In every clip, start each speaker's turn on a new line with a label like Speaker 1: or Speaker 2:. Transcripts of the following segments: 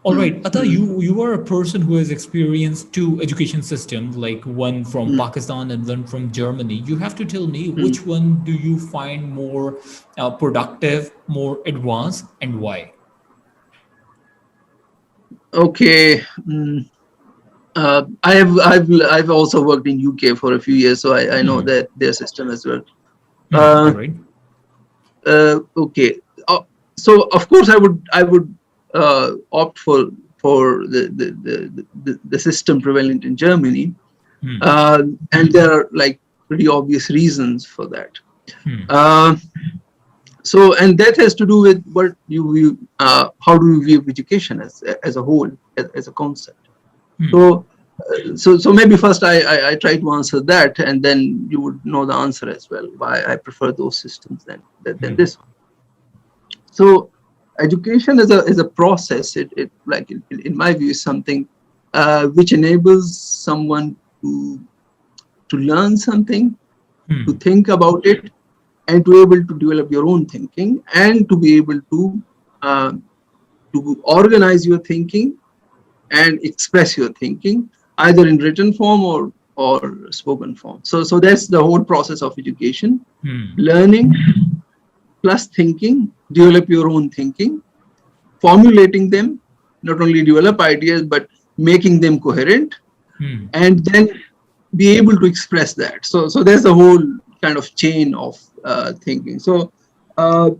Speaker 1: All right, Atta, you are a person who has experienced two education systems, like one from
Speaker 2: Mm,
Speaker 1: Pakistan and one from Germany. You have to tell me
Speaker 2: mm.
Speaker 1: which one do you find more productive, more advanced, and why?
Speaker 2: Okay. I've also worked in UK for a few years, so I know
Speaker 1: Hmm.
Speaker 2: that their system as well.
Speaker 1: Hmm.
Speaker 2: Uh,
Speaker 1: All right.
Speaker 2: okay. So of course I would opt for the system prevalent in Germany,
Speaker 1: Hmm.
Speaker 2: and there are like pretty obvious reasons for that.
Speaker 1: Hmm.
Speaker 2: Uh, so and that has to do with what how do you view education as a whole, as a concept.
Speaker 1: Hmm.
Speaker 2: So so maybe first I try to answer that, and then you would know the answer as well, why I prefer those systems than
Speaker 1: Hmm.
Speaker 2: this one. So education is a process. It like in my view is something which enables someone to to learn something, to
Speaker 1: Hmm.
Speaker 2: think about it, and to be able to develop your own thinking, and to be able uh, to organize your thinking and express your thinking either in written form or spoken form. So that's the whole process of education:
Speaker 1: Hmm.
Speaker 2: learning plus thinking, develop your own thinking, formulating them, not only develop ideas but making them coherent,
Speaker 1: Hmm.
Speaker 2: and then be able to express that. So there's a whole kind of chain of thinking. Uh,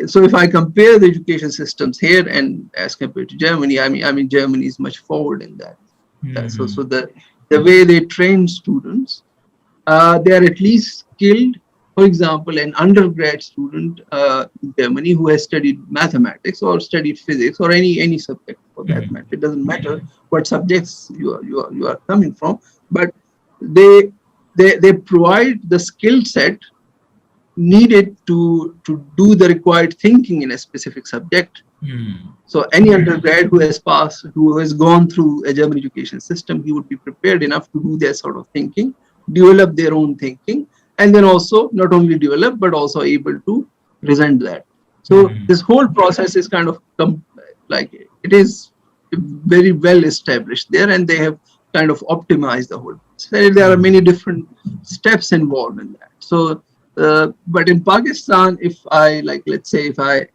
Speaker 2: so if I compare the education systems here and as compared to Germany, I mean Germany is much forward in that. So
Speaker 1: Hmm.
Speaker 2: the way they train students, they are at least skilled. For example, an undergrad student in Germany who has studied mathematics or studied physics or any subject for that
Speaker 1: Hmm.
Speaker 2: matter, it doesn't matter what subjects you are coming from, but they they provide the skill set needed to do the required thinking in a specific subject.
Speaker 1: Hmm.
Speaker 2: So any undergrad who has passed, who has gone through a German education system, he would be prepared enough to do their sort of thinking, develop their own thinking, and then also not only develop but also able to present that. So
Speaker 1: Hmm.
Speaker 2: this whole process is kind of like it is very well established there, and they have kind of optimized the whole process. There are many
Speaker 1: Hmm.
Speaker 2: different steps involved in that. So but in Pakistan, if I like, let's say,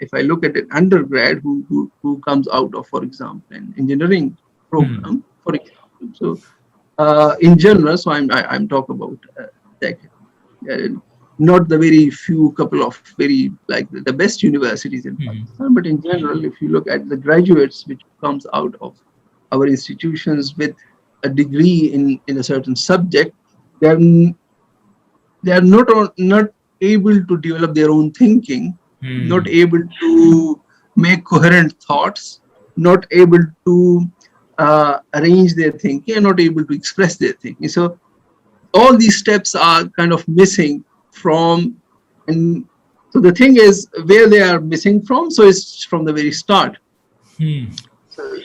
Speaker 2: if I look at an undergrad who comes out of, for example, an engineering
Speaker 1: Hmm.
Speaker 2: program, for example, so in general, so I'm talking about like uh, not the very few couple of very like the best universities in
Speaker 1: Hmm.
Speaker 2: Pakistan, but in general, if you look at the graduates which comes out of our institutions with a degree in a certain subject, they're they are not able to develop their own thinking, not
Speaker 1: Hmm.
Speaker 2: able to make coherent thoughts, not able to arrange their thinking, and not able to express their thinking. So all these steps are kind of missing from, and so the thing is where they are missing from. So it's from the very start.
Speaker 1: Hmm.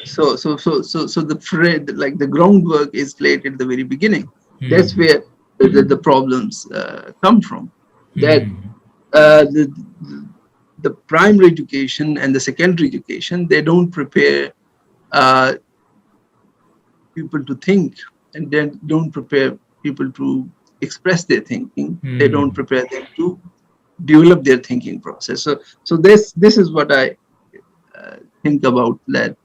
Speaker 2: So the like the groundwork is laid at the very beginning. That's
Speaker 1: Hmm.
Speaker 2: where the problems come from. That
Speaker 1: Hmm.
Speaker 2: uh, the, the primary education and the secondary education, they don't prepare uh, people to think, and then don't prepare people to express their thinking. They don't
Speaker 1: Hmm.
Speaker 2: prepare them to develop their thinking process. So this is what I think about that.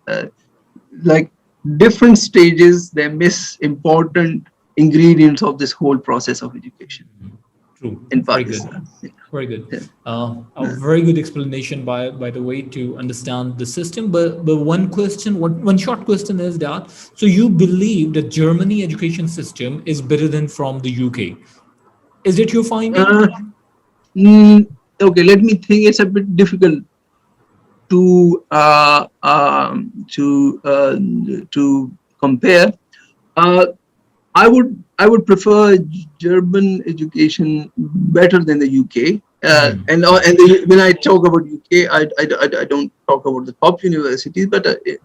Speaker 2: Like different stages, they miss important ingredients of this whole process of education
Speaker 1: True.
Speaker 2: in
Speaker 1: Very good.
Speaker 2: Pakistan.
Speaker 1: Very good.
Speaker 2: Yeah.
Speaker 1: A very good explanation by the way to understand the system. But one question, one short question is that so you believe that Germany education system is better than from the UK. Is it your finding?
Speaker 2: Uh, mm, okay, let me think. It's a bit difficult to to compare. Uh, I would prefer German education better than the UK.
Speaker 1: Hmm.
Speaker 2: When I talk about UK, I don't talk about the top universities, but the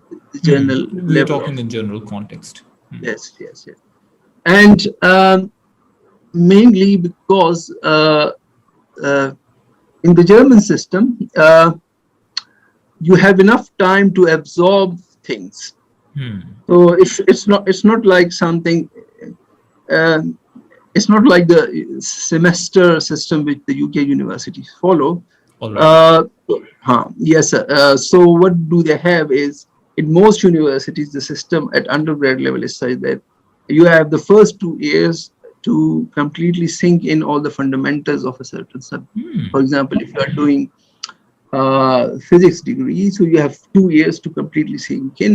Speaker 2: general
Speaker 1: We are
Speaker 2: level of,
Speaker 1: talking in general context.
Speaker 2: yes, yes, yes. And mainly because uh, in the German system, you have enough time to absorb things.
Speaker 1: Hmm.
Speaker 2: So it's not like something. Um, it's not like the semester system which the UK universities follow.
Speaker 1: All right.
Speaker 2: Uh, yes, sir. So what do they have is in most universities the system at undergrad level is such that you have the first 2 years to completely sink in all the fundamentals of a certain subject. For example, if you are doing physics degree, so you have 2 years to completely sink in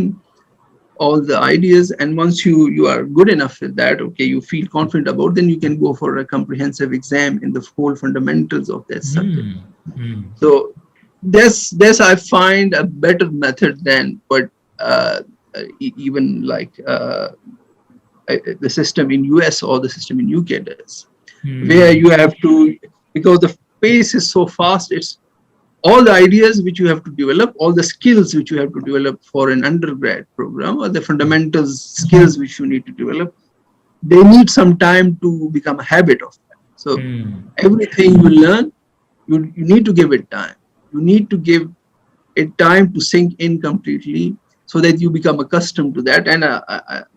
Speaker 2: all the ideas, and once you are good enough with that, okay, you feel confident about, then you can go for a comprehensive exam in the whole fundamentals of that subject.
Speaker 1: Hmm. Hmm.
Speaker 2: So this I find a better method than what uh, even like the system in US or the system in UK does, where
Speaker 1: Hmm.
Speaker 2: you have to, because the pace is so fast, it's all the ideas which you have to develop, all the skills which you have to develop for an undergrad program, or the fundamentals skills which you need to develop, they need some time to become a habit of that. So
Speaker 1: Hmm.
Speaker 2: everything you learn, you need to give it time. You need to give it time to sink in completely so that you become accustomed to that. And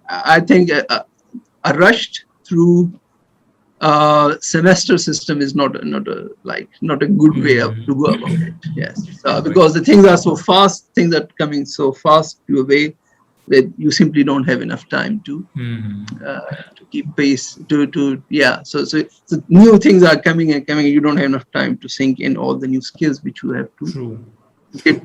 Speaker 2: I think a rushed through semester system is not a good way of,
Speaker 1: Hmm.
Speaker 2: to go about it. Yes,
Speaker 1: All right.
Speaker 2: because the things are so fast, things are coming so fast your way that you simply don't have enough time
Speaker 1: Hmm.
Speaker 2: to keep pace. To yeah, so new things are coming and coming. You don't have enough time to sink in all the new skills which you have to
Speaker 1: True.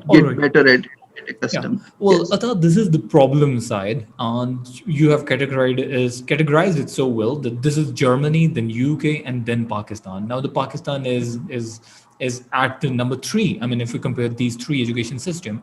Speaker 1: All
Speaker 2: get
Speaker 1: right.
Speaker 2: better at, get
Speaker 1: Yeah.
Speaker 2: accustomed.
Speaker 1: Well,
Speaker 2: Yes.
Speaker 1: Atta, this is the problem side, and you have categorized it so well that this is Germany, then UK, and then Pakistan. Now, the Pakistan is at the number three. I mean, if we compare these three education system,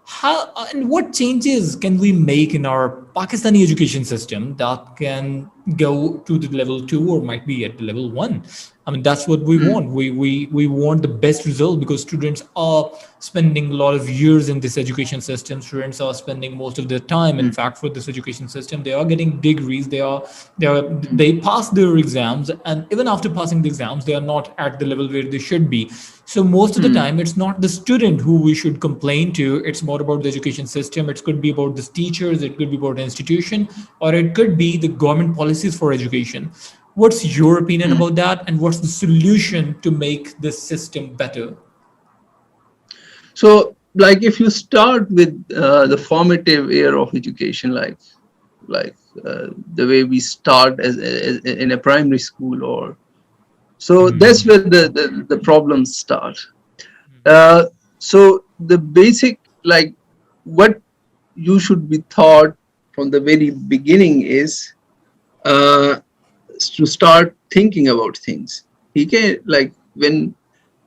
Speaker 1: how and what changes can we make in our Pakistani education system that can go to the level two or might be at the level one? I mean, that's what we
Speaker 2: Mm,
Speaker 1: want. We want the best result because students are spending a lot of years in this education system. Students are spending most of their time, in
Speaker 2: mm,
Speaker 1: fact, for this education system. They are getting degrees.
Speaker 2: mm,
Speaker 1: They pass their exams, and even after passing the exams, they are not at the level where they should be. So most of the
Speaker 2: mm,
Speaker 1: time, it's not the student who we should complain to. It's more about the education system. It could be about the teachers. It could be about the institution, or it could be the government policies for education. What's your opinion
Speaker 2: mm.
Speaker 1: about that, and what's the solution to make this system better?
Speaker 2: So, like, if you start with the formative year of education, like the way we start as in a primary school, or so that's where the problems start. Uh, so the basic, like, what you should be taught from the very beginning is uh, to start thinking about things. Okay, like when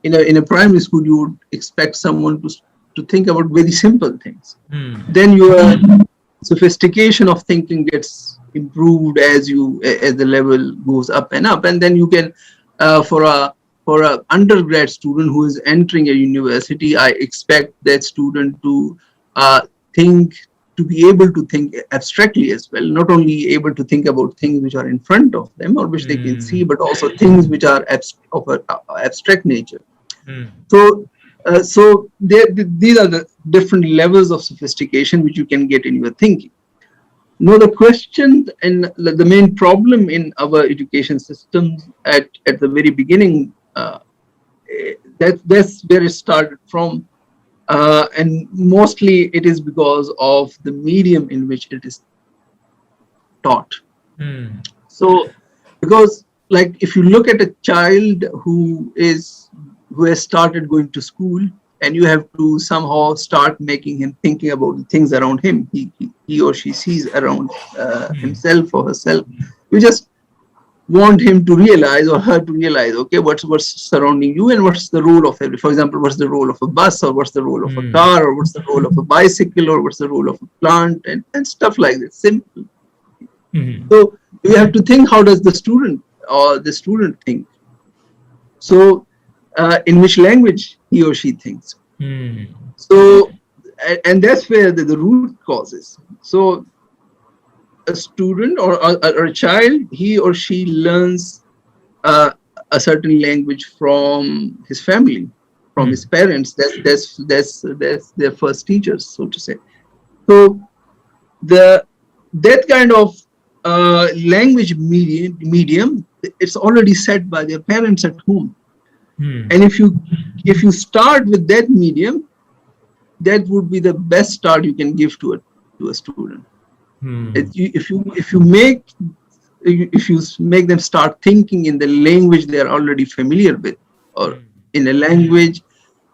Speaker 2: in a primary school, you would expect someone to think about very simple things. Then your sophistication of thinking gets improved as the level goes up and up, and then you can for a undergrad student who is entering a university, I expect that student to uh, think, to be able to think abstractly as well, not only able to think about things which are in front of them or which they can see, but also things which are of an abstract nature. So, these are the different levels of sophistication which you can get in your thinking. Now, the question and the main problem in our education systems at the very beginning, that's where it started from, and mostly it is because of the medium in which it is taught. So, because like if you look at a child who has started going to school, and you have to somehow start making him thinking about the things around him, he or she sees around himself or herself. You just want him to realize or her to realize, okay, what's surrounding you and what's the role of every. For example, what's the role of a bus, or what's the role of a car, or what's the role of a bicycle, or what's the role of a plant, and stuff like that. Simple. So you have to think, how does the student or the student think? So in which language he or she thinks. So and that's where the root causes. So a student or a child, he or she learns uh, a certain language from his family, from his parents. That's their first teachers, so to say. So the that kind of language medium, it's already set by their parents at home.
Speaker 1: Hmm.
Speaker 2: And if you start with that medium, that would be the best start you can give to a student.
Speaker 1: Hmm.
Speaker 2: If you make them start thinking in the language they are already familiar with, or in a language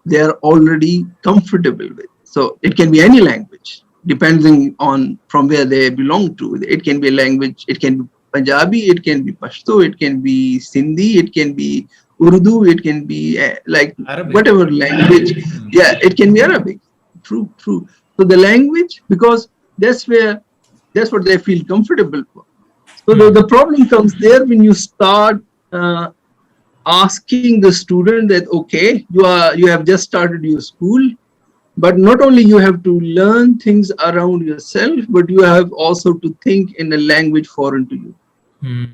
Speaker 2: they are already comfortable with. So it can be any language, depending on from where they belong to. It can be a language, it can be Punjabi, it can be Pashto, it can be Sindhi, it can be Urdu, it can be like
Speaker 1: Arabic.
Speaker 2: whatever language. Yeah, it can be Arabic. True, true. So the language, because that's where that's what they feel comfortable for. So
Speaker 1: Hmm.
Speaker 2: the problem comes there when you start uh, asking the student that, okay, you have just started your school, but not only you have to learn things around yourself, but you have also to think in a language foreign to you,
Speaker 1: Hmm.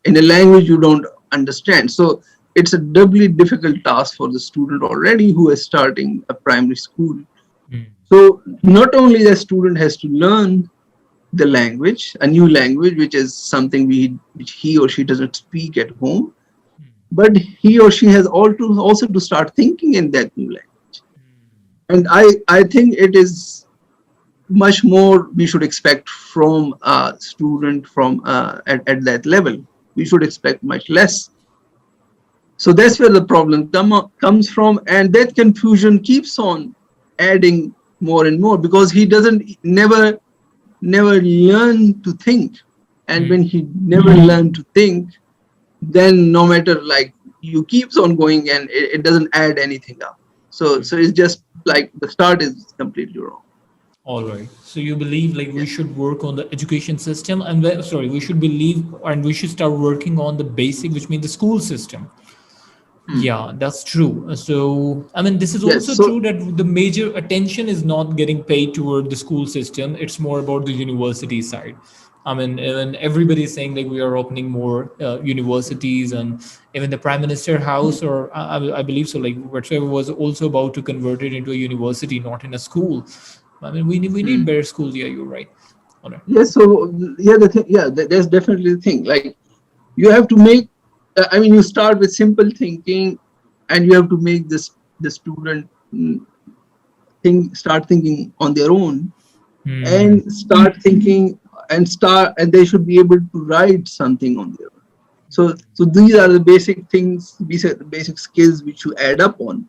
Speaker 2: in a language you don't understand. So it's a doubly difficult task for the student already who is starting a primary school.
Speaker 1: Hmm.
Speaker 2: So not only the student has to learn the language, a new language, which is something which he or she doesn't speak at home, but he or she has also to start thinking in that new language. And I think it is much more we should expect from a student from at that level. We should expect much less. So that's where the problem comes from, and that confusion keeps on adding more and more because he doesn't never learn to think. And
Speaker 1: Hmm.
Speaker 2: when he never learn to think, then no matter, like, you keeps on going and it doesn't add anything up. So it's just like the start is completely wrong.
Speaker 1: All right. So you believe like we
Speaker 2: Yeah.
Speaker 1: should work on the education system, and sorry, we should believe and we should start working on the basic, which means the school system.
Speaker 2: Hmm.
Speaker 1: Yeah, that's true. So, I mean, this is
Speaker 2: Yes.
Speaker 1: also
Speaker 2: So
Speaker 1: true that the major attention is not getting paid toward the school system. It's more about the university side. I mean, even everybody is saying like we are opening more universities, and even the Prime Minister House, or I believe so, like whatever was also about to convert it into a university, not in a school. I mean, we need
Speaker 2: hmm.
Speaker 1: better schools. Yeah, you're right. All right.
Speaker 2: Yes. So yeah, the thing. Yeah, that's definitely the thing. Like, you have to make. I mean, you start with simple thinking, and you have to make the student start thinking on their own,
Speaker 1: Hmm.
Speaker 2: and start thinking and they should be able to write something on their own. So these are the basic things, these are the basic skills which you add up on.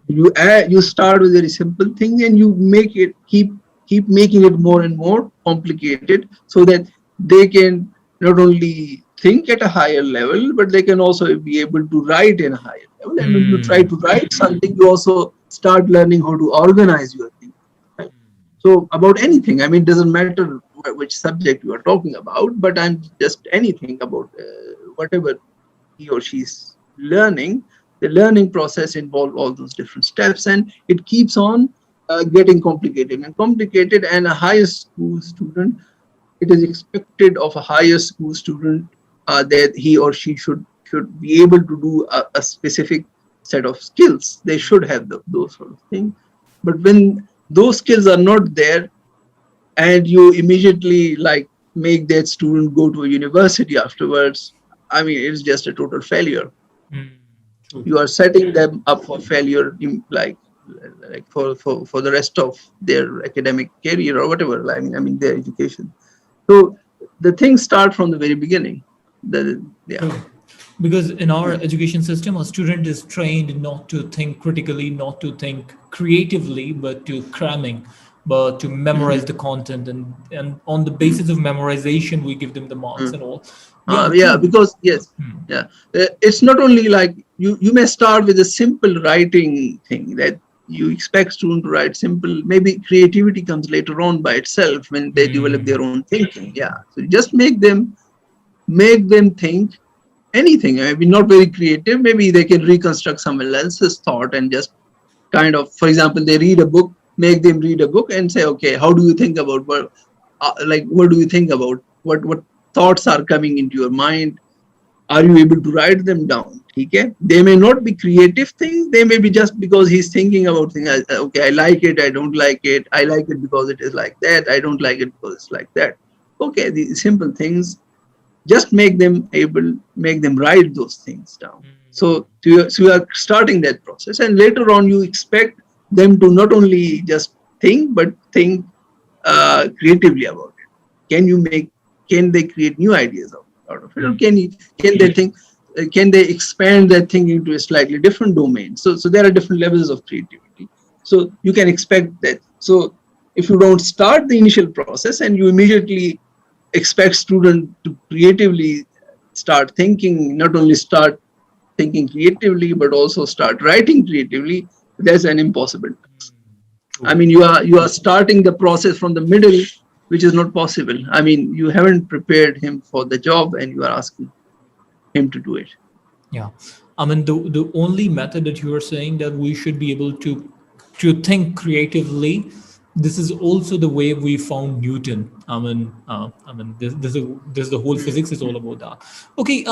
Speaker 2: You start with a very simple thing, and you make it keep making it more and more complicated, so that they can not only think at a higher level, but they can also be able to write in a higher level. And when you try
Speaker 1: Hmm.
Speaker 2: to write something, you also start learning how to organize your thing, right? So about anything, I mean, it doesn't matter which subject you are talking about, but I'm just anything about whatever he or she's learning. The learning process involves all those different steps, and it keeps on getting complicated and complicated. And a higher school student, it is expected of a higher school student that he or she should be able to do a specific set of skills. They should have those sort of things. But when those skills are not there, and you immediately like make that student go to a university afterwards, I mean, it's just a total failure.
Speaker 1: Hmm. True.
Speaker 2: You are setting them up for failure, like for the rest of their academic career or whatever. I mean their education. So the things start from the very beginning. Yeah.
Speaker 1: True. Because in our
Speaker 2: Yeah.
Speaker 1: education system, a student is trained not to think critically, not to think creatively, but to cramming, but to memorize
Speaker 2: Mhm.
Speaker 1: the content. And on the basis of memorization, we give them the marks
Speaker 2: Mhm.
Speaker 1: and all. Yeah,
Speaker 2: Yeah,
Speaker 1: true.
Speaker 2: because yes, yeah, it's not only like you may start with a simple writing thing that you expect student to write simple. Maybe creativity comes later on by itself when they develop
Speaker 1: Hmm.
Speaker 2: their own thinking. Yeah, so you just make them think anything. I mean, not very creative. Maybe they can reconstruct someone else's thought and just kind of, for example, they read a book. Make them read a book and say, okay, how do you think about what do you think about what thoughts are coming into your mind? Are you able to write them down? Okay, they may not be creative things. They may be just because he's thinking about things. Okay, I like it. I don't like it. I like it because it is like that. I don't like it because it's like that. Okay, these simple things. Just make them write those things down. So you are starting that process, and later on you expect them to not only just think, but think creatively about it. Can they create new ideas out of it, or can they think, can they expand their thinking to a slightly different domain? So there are different levels of creativity. So you can expect that. So if you don't start the initial process and you immediately expect students to creatively start thinking, not only start thinking creatively, but also start writing creatively, that's an impossible task. I mean, you are starting the process from the middle, which is not possible. I mean, you haven't prepared him for the job, and you are asking him to do it.
Speaker 1: Yeah, I mean the only method that you are saying that we should be able to think creatively. This is also the way we found Newton. I mean, this is the whole physics is all about that. Okay,